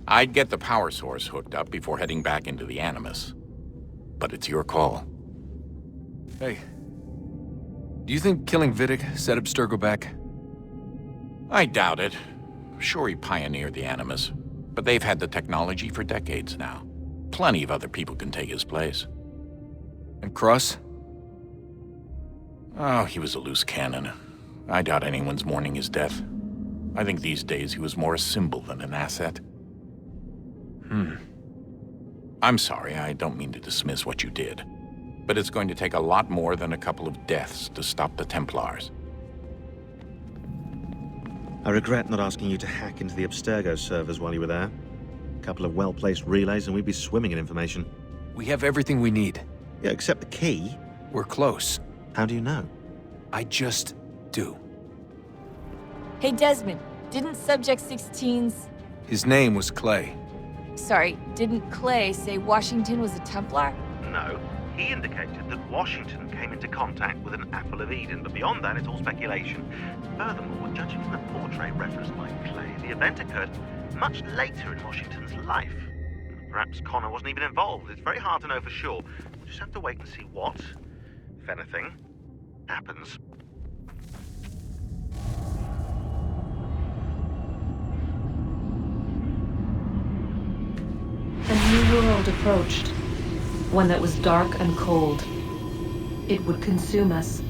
I'd get the power source hooked up before heading back into the Animus. But it's your call. Hey. Do you think killing Vidic set Abstergo back? I doubt it. Sure, he pioneered the Animus, but they've had the technology for decades now. Plenty of other people can take his place. And Cross? Oh, he was a loose cannon. I doubt anyone's mourning his death. I think these days he was more a symbol than an asset. I'm sorry, I don't mean to dismiss what you did. But it's going to take a lot more than a couple of deaths to stop the Templars. I regret not asking you to hack into the Abstergo servers while you were there. A couple of well-placed relays and we'd be swimming in information. We have everything we need. Yeah, except the key. We're close. How do you know? I just do. Hey, Desmond, didn't Subject 16's... His name was Clay. Sorry, didn't Clay say Washington was a Templar? No. He indicated that Washington came into contact with an Apple of Eden, but beyond that, it's all speculation. Furthermore, judging from the portrait referenced by Clay, the event occurred much later in Washington's life. Perhaps Connor wasn't even involved. It's very hard to know for sure. We'll just have to wait and see what, if anything, happens. A new world approached. One that was dark and cold. It would consume us.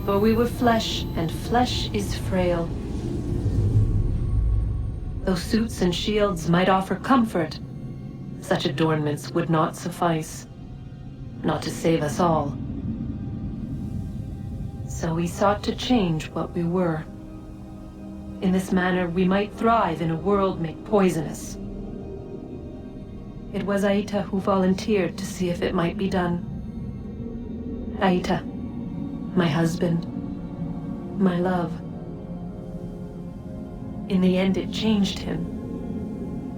For we were flesh, and flesh is frail. Though suits and shields might offer comfort, such adornments would not suffice. Not to save us all. So we sought to change what we were. In this manner, we might thrive in a world made poisonous. It was Aita who volunteered to see if it might be done. Aita, my husband, my love. In the end, it changed him,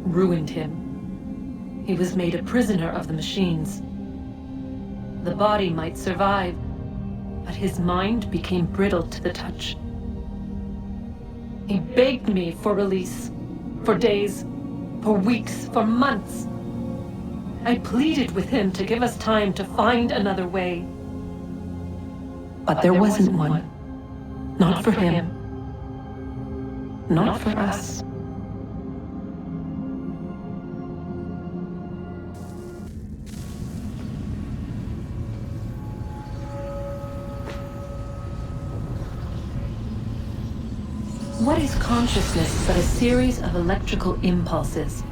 ruined him. He was made a prisoner of the machines. The body might survive, but his mind became brittle to the touch. He begged me for release, for days, for weeks, for months. I pleaded with him to give us time to find another way. But there wasn't one. Not for him. Not for us. What is consciousness but a series of electrical impulses?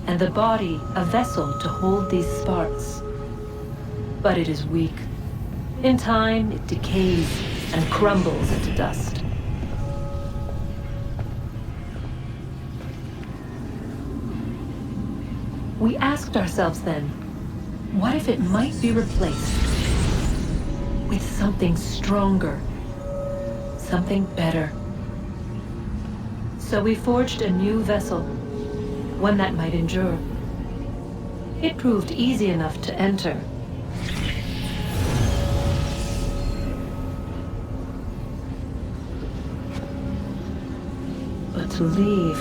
And the body a vessel to hold these sparks. But it is weak. In time, it decays and crumbles into dust. We asked ourselves then, what if it might be replaced with something stronger, something better? So we forged a new vessel, one that might endure. It proved easy enough to enter. But to leave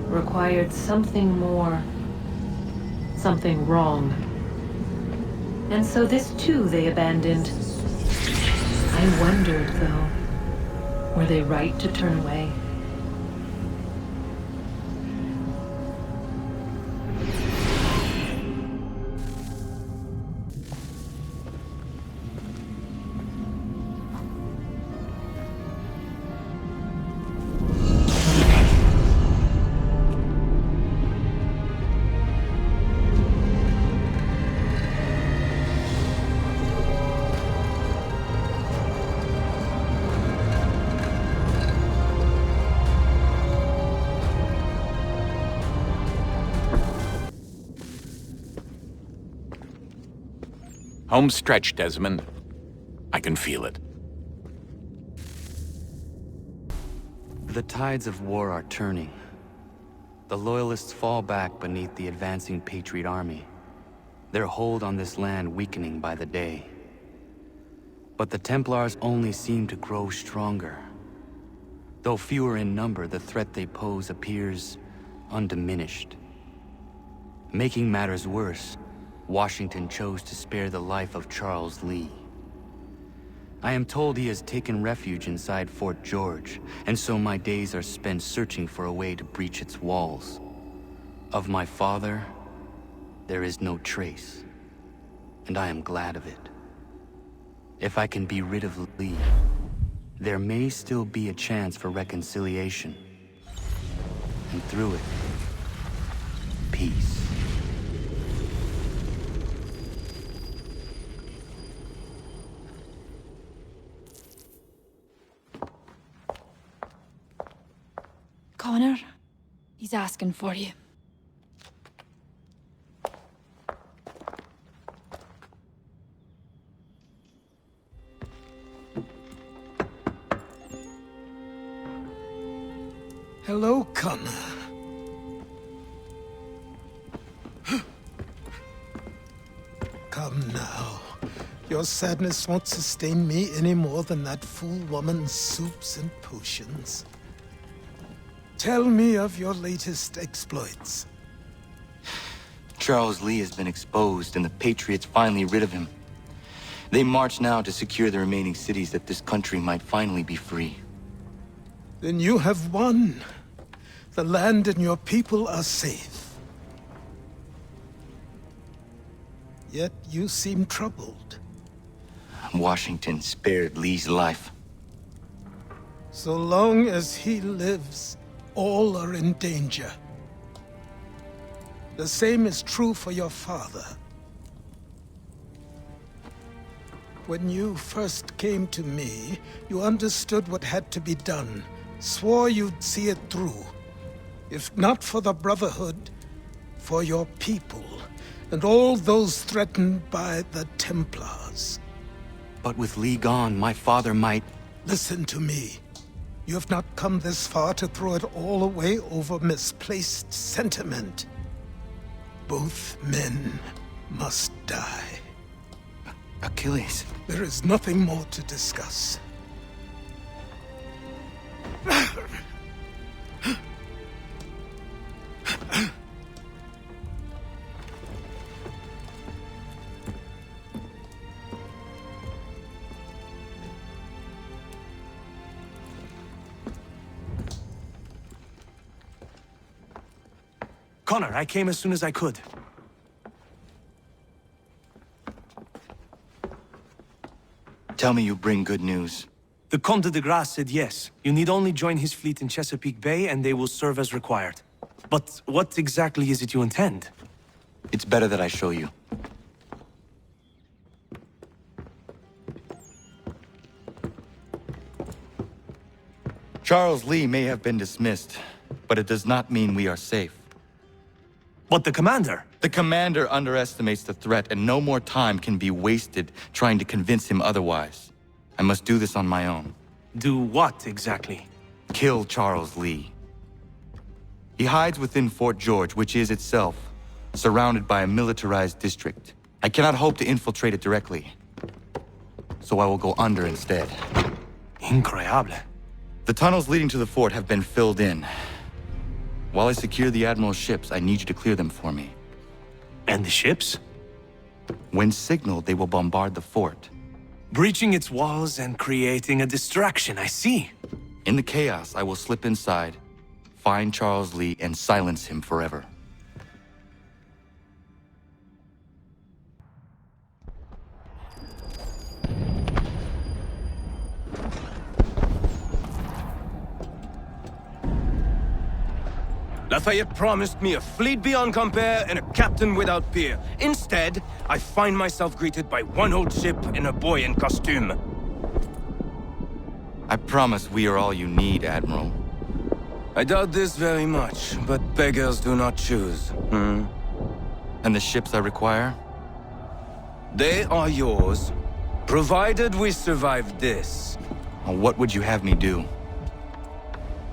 required something more, something wrong. And so this too they abandoned. I wondered, though, were they right to turn away? Home stretch, Desmond. I can feel it. The tides of war are turning. The Loyalists fall back beneath the advancing Patriot army, their hold on this land weakening by the day. But the Templars only seem to grow stronger. Though fewer in number, the threat they pose appears undiminished. Making matters worse, Washington chose to spare the life of Charles Lee. I am told he has taken refuge inside Fort George, and so my days are spent searching for a way to breach its walls. Of my father, there is no trace, and I am glad of it. If I can be rid of Lee, there may still be a chance for reconciliation. And through it, peace. Connor, he's asking for you. Hello, Connor. Come now. Your sadness won't sustain me any more than that fool woman's soups and potions. Tell me of your latest exploits. Charles Lee has been exposed, and the Patriots finally rid of him. They march now to secure the remaining cities that this country might finally be free. Then you have won. The land and your people are safe. Yet you seem troubled. Washington spared Lee's life. So long as he lives, all are in danger. The same is true for your father. When you first came to me, you understood what had to be done, swore you'd see it through. If not for the Brotherhood, for your people, and all those threatened by the Templars. But with Lee gone, my father might... Listen to me. You have not come this far to throw it all away over misplaced sentiment. Both men must die. Achilles. There is nothing more to discuss. Connor, I came as soon as I could. Tell me you bring good news. The Comte de Grasse said yes. You need only join his fleet in Chesapeake Bay and they will serve as required. But what exactly is it you intend? It's better that I show you. Charles Lee may have been dismissed, but it does not mean we are safe. But the commander? The commander underestimates the threat, and no more time can be wasted trying to convince him otherwise. I must do this on my own. Do what exactly? Kill Charles Lee. He hides within Fort George, which is itself surrounded by a militarized district. I cannot hope to infiltrate it directly, so I will go under instead. Incroyable. The tunnels leading to the fort have been filled in. While I secure the Admiral's ships, I need you to clear them for me. And the ships? When signaled, they will bombard the fort. Breaching its walls and creating a distraction, I see. In the chaos, I will slip inside, find Charles Lee, and silence him forever. Lafayette promised me a fleet beyond compare and a captain without peer. Instead, I find myself greeted by one old ship and a boy in costume. I promise we are all you need, Admiral. I doubt this very much, but beggars do not choose. And the ships I require? They are yours, provided we survive this. What would you have me do?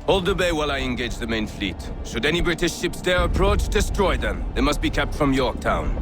Hold the bay while I engage the main fleet. Should any British ships dare approach, destroy them. They must be kept from Yorktown.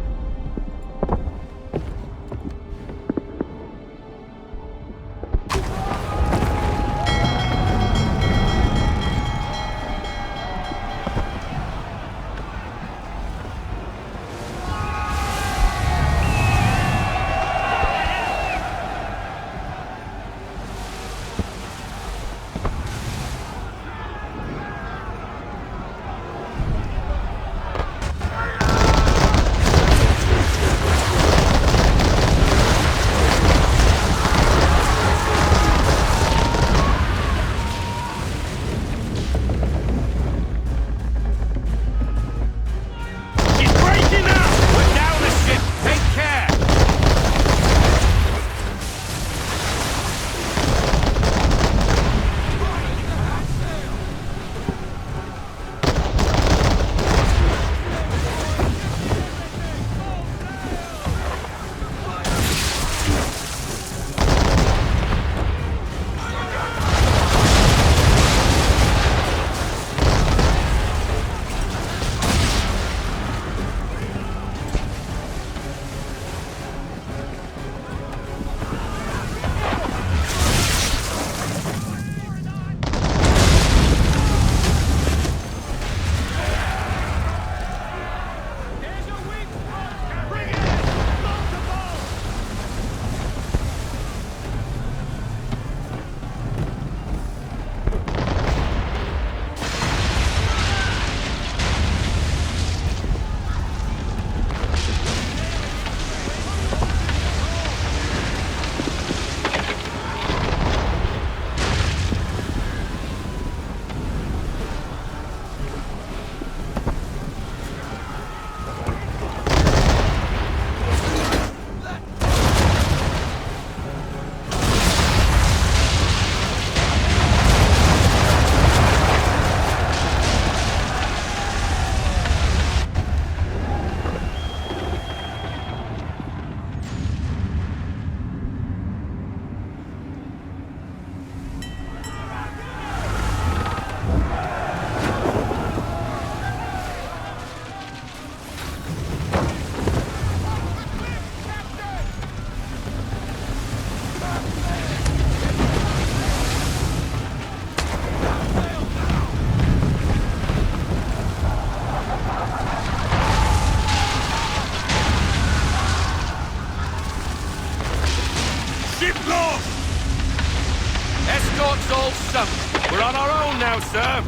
some! We're on our own now, sir!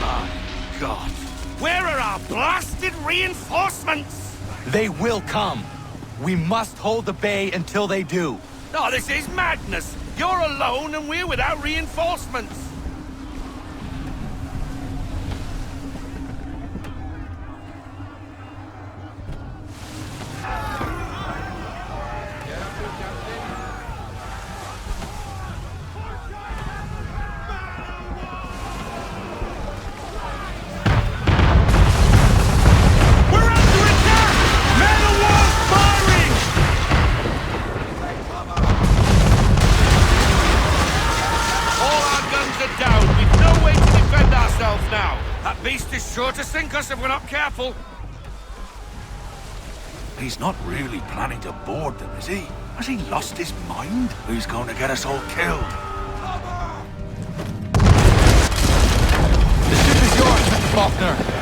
My God. Where are our blasted reinforcements? They will come. We must hold the bay until they do. Oh, this is madness! You're alone and we're without reinforcements! Sure to sink us if we're not careful. He's not really planning to board them, is he? Has he lost his mind? He's going to get us all killed. The ship is yours, Mr. Faulkner.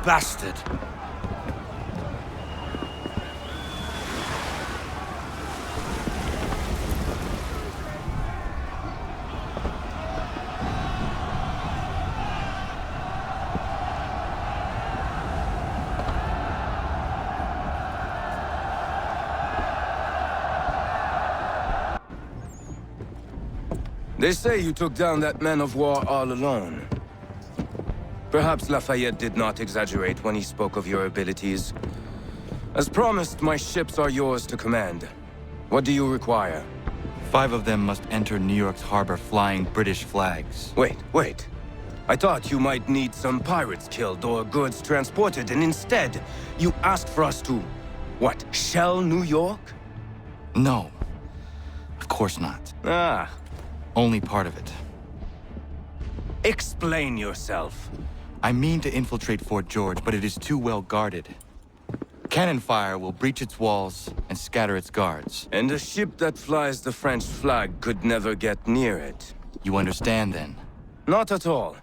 Bastard. They say you took down that man of war all alone. Perhaps Lafayette did not exaggerate when he spoke of your abilities. As promised, my ships are yours to command. What do you require? 5 of them must enter New York's harbor flying British flags. Wait. I thought you might need some pirates killed or goods transported, and instead, you asked for us to, what, shell New York? No. Of course not. Ah. Only part of it. Explain yourself. I mean to infiltrate Fort George, but it is too well guarded. Cannon fire will breach its walls and scatter its guards. And a ship that flies the French flag could never get near it. You understand, then? Not at all.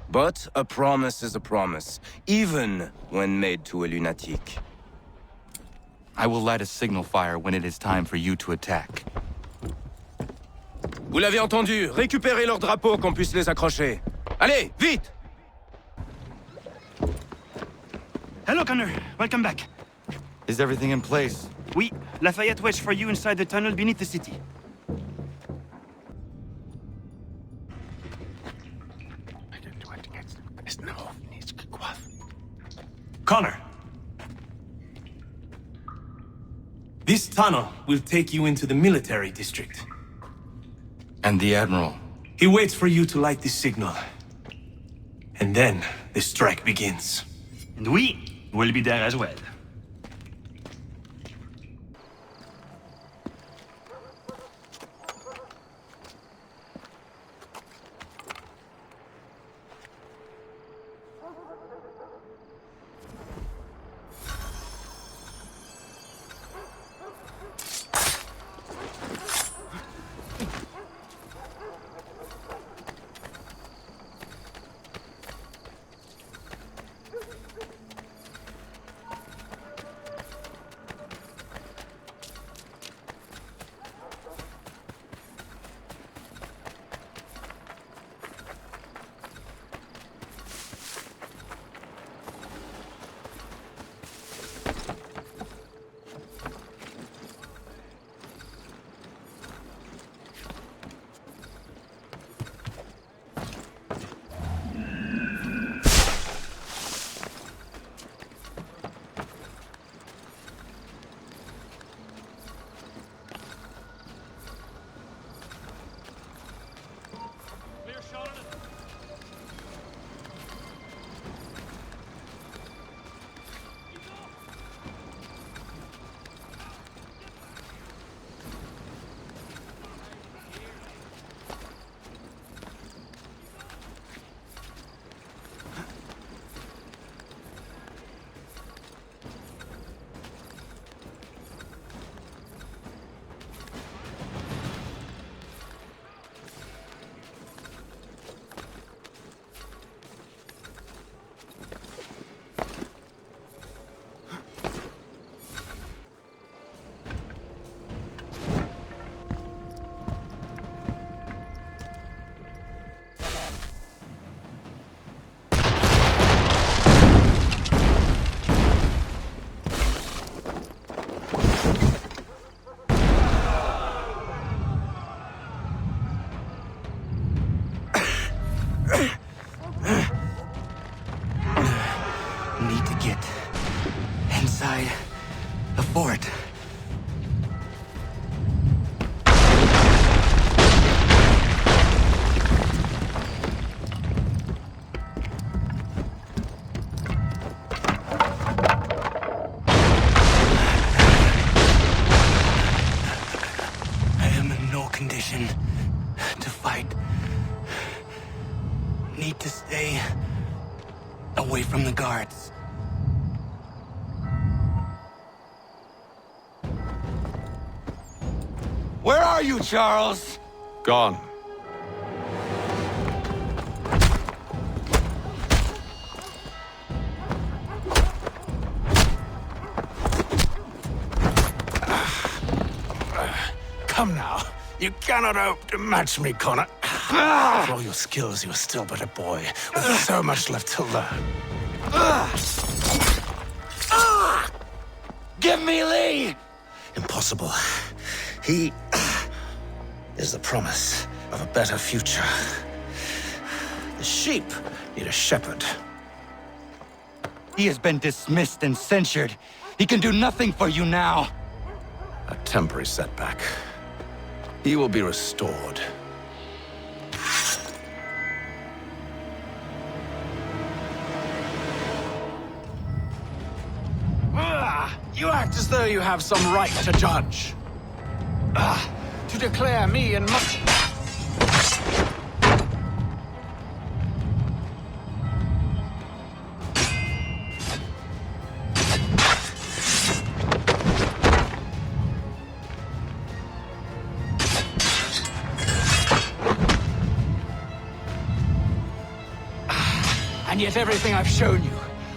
But a promise is a promise, even when made to a lunatic. I will light a signal fire when it is time for you to attack. Vous l'avez entendu. Récupérez leurs drapeaux qu'on puisse les accrocher. Allez, vite! Hello, Connor. Welcome back. Is everything in place? Oui. Lafayette waits for you inside the tunnel beneath the city. Connor. This tunnel will take you into the military district. And the Admiral? He waits for you to light this signal. And then the strike begins. And we will be there as well. inside the fort. I am in no condition to fight. Need to stay away from the guards. Where are you, Charles? Gone. Come now. You cannot hope to match me, Connor. For all your skills, you're still but a boy, with so much left to learn. Give me Lee! Impossible. He is the promise of a better future. The sheep need a shepherd. He has been dismissed and censured. He can do nothing for you now. A temporary setback. He will be restored. You act as though you have some right to judge. To declare me and my... And yet everything I've shown you,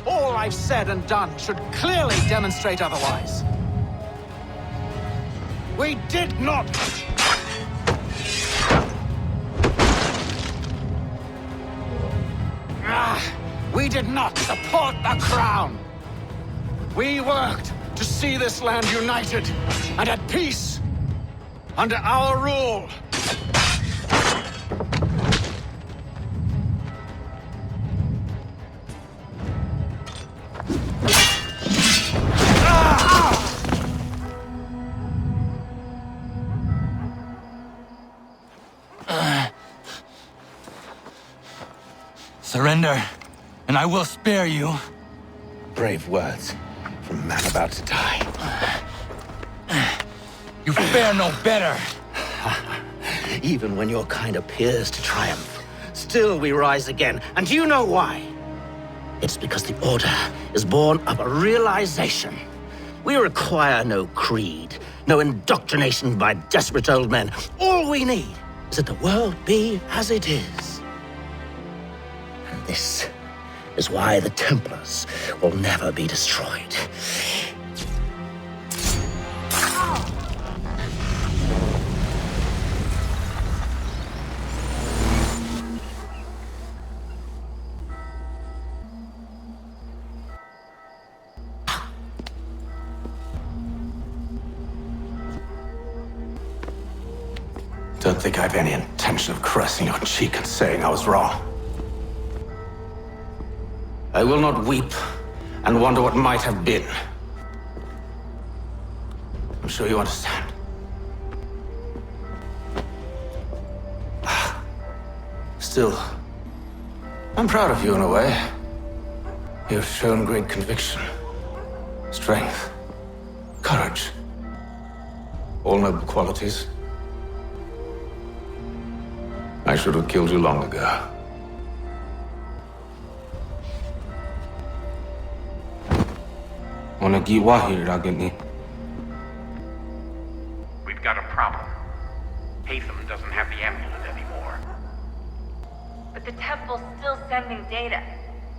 all I've said and done, should clearly demonstrate otherwise. We did not... We did not support the crown. We worked to see this land united and at peace under our rule. Surrender, and I will spare you. Brave words from a man about to die. You fare no better. Even when your kind appears to triumph, still we rise again. And do you know why? It's because the Order is born of a realization. We require no creed, no indoctrination by desperate old men. All we need is that the world be as it is. And this is why the Templars will never be destroyed. Don't think I have any intention of caressing your cheek and saying I was wrong. I will not weep and wonder what might have been. I'm sure you understand. Still, I'm proud of you in a way. You have shown great conviction, strength, courage. All noble qualities. I should have killed you long ago. We've got a problem. Hatham doesn't have the amulet anymore. But the temple's still sending data.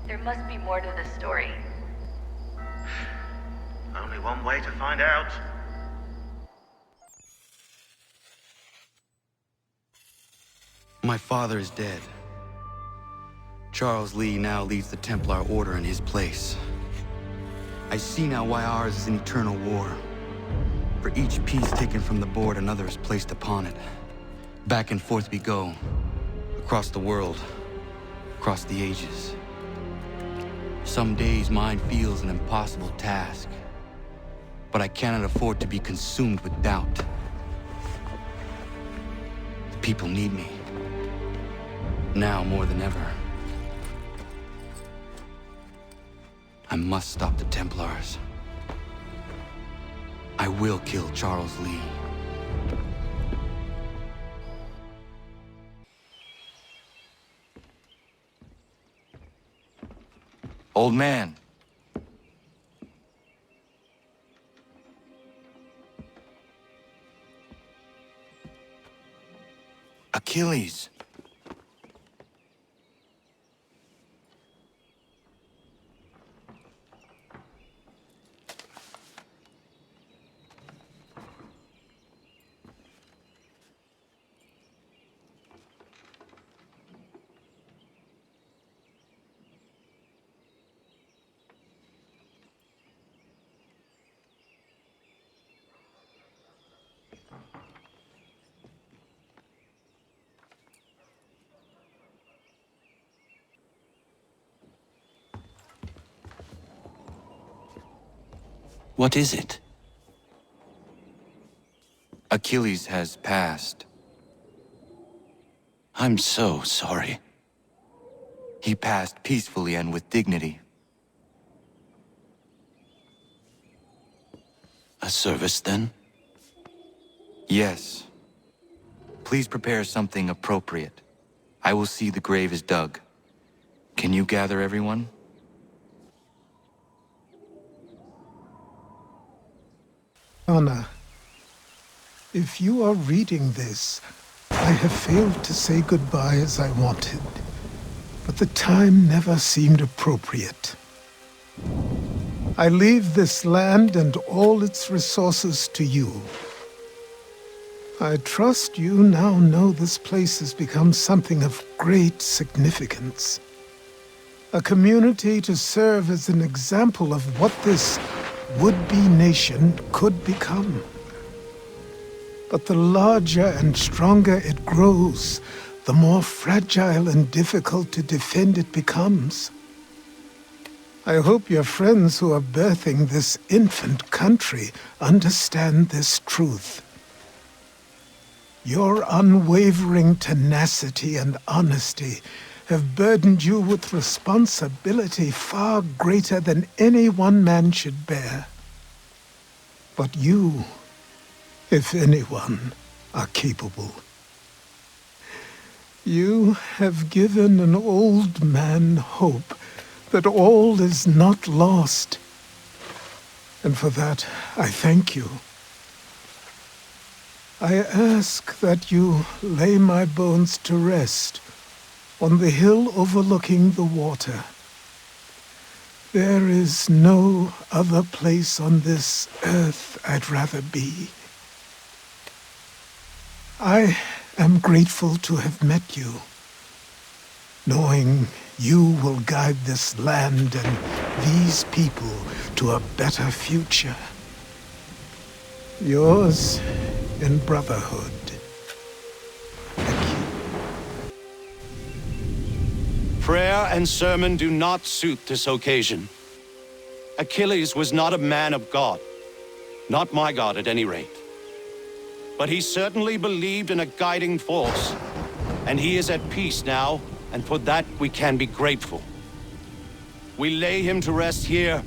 There must be more to the story. Only one way to find out. My father is dead. Charles Lee now leads the Templar Order in his place. I see now why ours is an eternal war. For each piece taken from the board, another is placed upon it. Back and forth we go. Across the world. Across the ages. Some days mine feels an impossible task. but I cannot afford to be consumed with doubt. The people need me. Now more than ever. I must stop the Templars. I will kill Charles Lee. Old man. Achilles. What is it? Achilles has passed. I'm so sorry. He passed peacefully and with dignity. A service, then? Yes. Please prepare something appropriate. I will see the grave is dug. Can you gather everyone? Anna, if you are reading this, I have failed to say goodbye as I wanted, but the time never seemed appropriate. I leave this land and all its resources to you. I trust you now know this place has become something of great significance. A community to serve as an example of what this would-be nation could become. But the larger and stronger it grows, the more fragile and difficult to defend it becomes. I hope your friends who are birthing this infant country understand this truth. Your unwavering tenacity and honesty have burdened you with responsibility far greater than any one man should bear. But you, if anyone, are capable. You have given an old man hope that all is not lost. And for that, I thank you. I ask that you lay my bones to rest on the hill overlooking the water. There is no other place on this earth I'd rather be. I am grateful to have met you, knowing you will guide this land and these people to a better future. Yours in brotherhood. Prayer and sermon do not suit this occasion. Achilles was not a man of God. Not my God, at any rate. But he certainly believed in a guiding force. And he is at peace now, and for that we can be grateful. We lay him to rest here,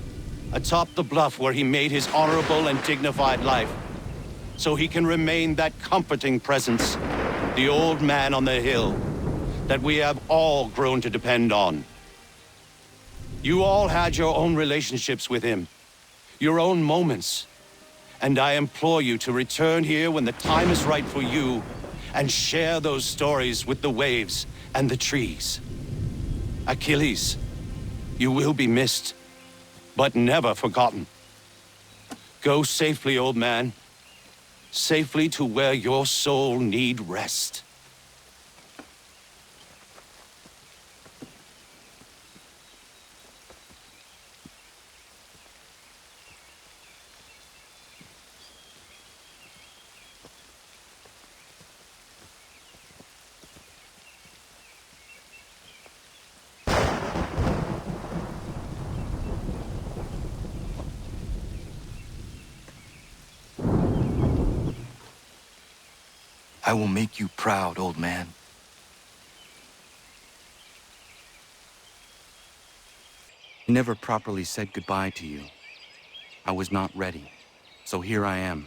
atop the bluff where he made his honorable and dignified life, so he can remain that comforting presence, the old man on the hill, that we have all grown to depend on. You all had your own relationships with him, your own moments, and I implore you to return here when the time is right for you and share those stories with the waves and the trees. Achilles, you will be missed, but never forgotten. Go safely, old man, safely to where your soul need rest. I will make you proud, old man. I never properly said goodbye to you. I was not ready, so here I am.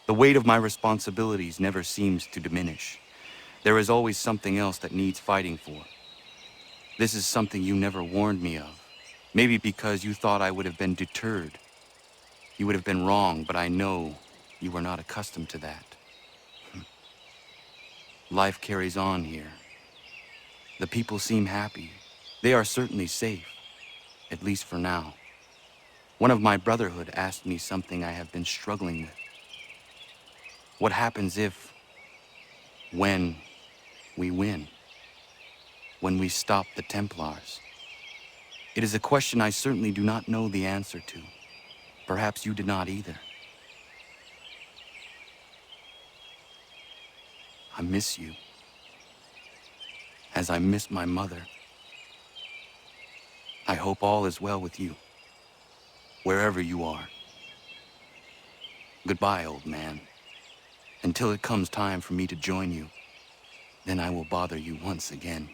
The weight of my responsibilities never seems to diminish. There is always something else that needs fighting for. This is something you never warned me of. Maybe because you thought I would have been deterred. You would have been wrong, but I know you were not accustomed to that. Life carries on here. The people seem happy. They are certainly safe, at least for now. One of my brotherhood asked me something I have been struggling with. What happens if, when we win? When we stop the Templars? It is a question I certainly do not know the answer to. Perhaps you did not either. I miss you, as I miss my mother. I hope all is well with you, wherever you are. Goodbye, old man. Until it comes time for me to join you, then I will bother you once again.